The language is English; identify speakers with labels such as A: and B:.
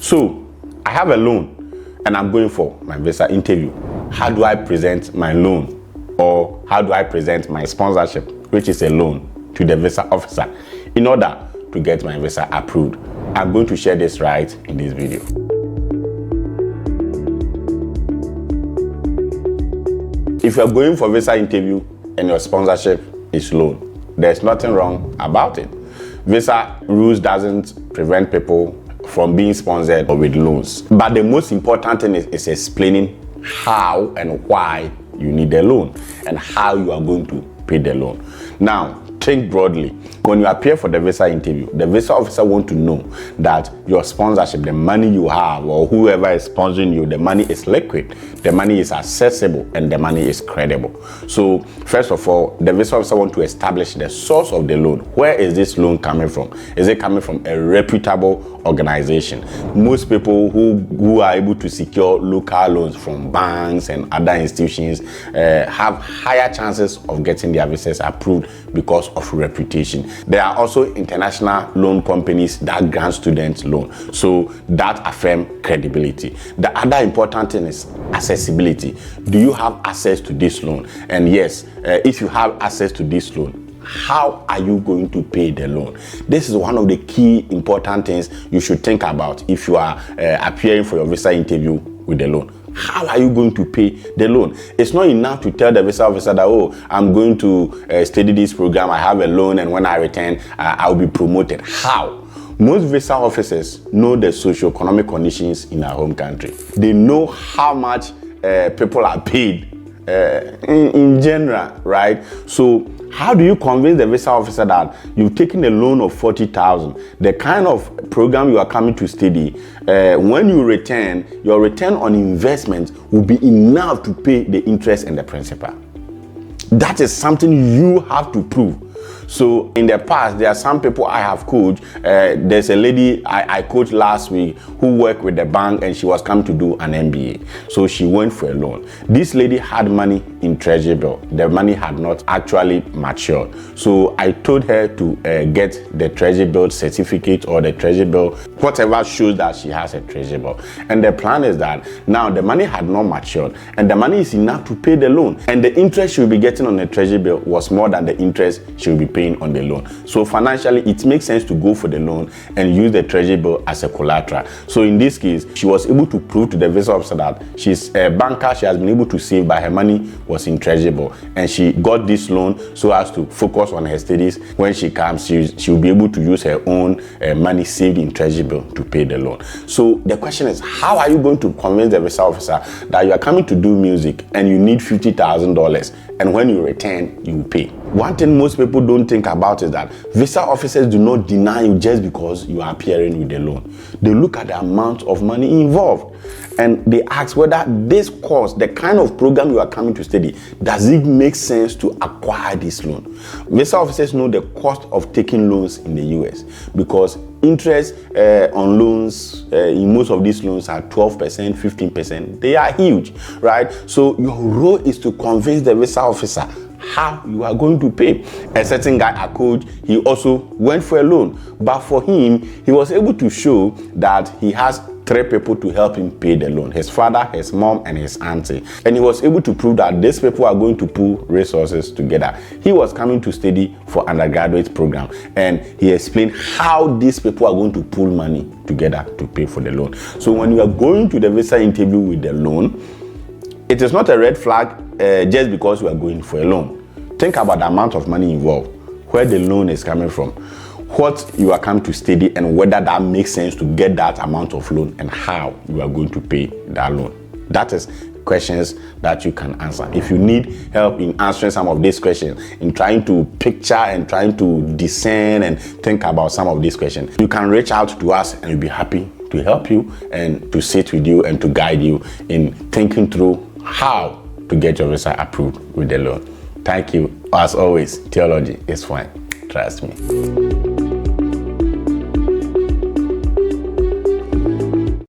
A: So I have a loan and I'm going for my visa interview. How do I present my loan, or how do I present my sponsorship, which is a loan, to the visa officer in order to get my visa approved? I'm going to share this right in this video. If you're going for visa interview and your sponsorship is loan, there's nothing wrong about it. Visa rules doesn't prevent people from being sponsored or with loans. But the most important thing is explaining how and why you need a loan and how you are going to pay the loan. Now, think broadly. When you appear for the visa interview, the visa officer wants to know that your sponsorship, the money you have or whoever is sponsoring you, the money is liquid, the money is accessible, and the money is credible. So first of all, the visa officer wants to establish the source of the loan. Where is this loan coming from? Is it coming from a reputable organization? Most people who are able to secure local loans from banks and other institutions have higher chances of getting their visas approved because of reputation. There are also international loan companies that grant students loan, so that affirm credibility. The other important thing is accessibility. Do you have access to this loan? And yes, if you have access to this loan, how are you going to pay the loan? This is one of the key important things you should think about if you are appearing for your visa interview with the loan. How are you going to pay the loan? It's not enough to tell the visa officer that, oh, I'm going to study this program, I have a loan, and when I return, I'll be promoted. How? Most visa officers know the socio-economic conditions in our home country. They know how much people are paid in general, right? So how do you convince the visa officer that you've taken a loan of 40,000, the kind of program you are coming to study, when you return, your return on investment will be enough to pay the interest and the principal? That is something you have to prove. So in the past, there are some people I have coached. There's a lady I coached last week who worked with the bank, and she was coming to do an MBA. So she went for a loan. This lady had money in treasury bill. The money had not actually matured. So I told her to get the treasury bill certificate or the treasury bill, whatever shows that she has a treasury bill. And the plan is that now the money had not matured and the money is enough to pay the loan. And the interest she will be getting on the treasury bill was more than the interest she will be paying on the loan. So financially, it makes sense to go for the loan and use the treasury bill as a collateral. So in this case, she was able to prove to the visa officer that she's a banker, she has been able to save, but her money was in treasury bill, and she got this loan so as to focus on her studies. When she comes, she will be able to use her own money saved in treasury bill to pay the loan. So the question is, how are you going to convince the visa officer that you are coming to do music and you need $50,000, and when you return, you will pay? One thing most people don't think about is that visa officers do not deny you just because you are appearing with a loan. They look at the amount of money involved and they ask whether this course, the kind of program you are coming to study, does it make sense to acquire this loan? Visa officers know the cost of taking loans in the US because interest on loans in most of these loans are 12%, 15%. They are huge, right? So your role is to convince the visa officer how you are going to pay. A certain guy I coached, he also went for a loan, but for him, he was able to show that he has 3 people to help him pay the loan: his father, his mom, and his auntie. And he was able to prove that these people are going to pool resources together. He was coming to study for undergraduate program, and he explained how these people are going to pool money together to pay for the loan. So when you are going to the visa interview with the loan, it is not a red flag just because you are going for a loan. Think about the amount of money involved, where the loan is coming from, what you are coming to study, and whether that makes sense to get that amount of loan and how you are going to pay that loan. That is questions that you can answer. If you need help in answering some of these questions, in trying to picture and trying to discern and think about some of these questions, you can reach out to us and we'll be happy to help you and to sit with you and to guide you in thinking through how to get your visa approved with the loan. Thank you. As always, theology is fine. Trust me.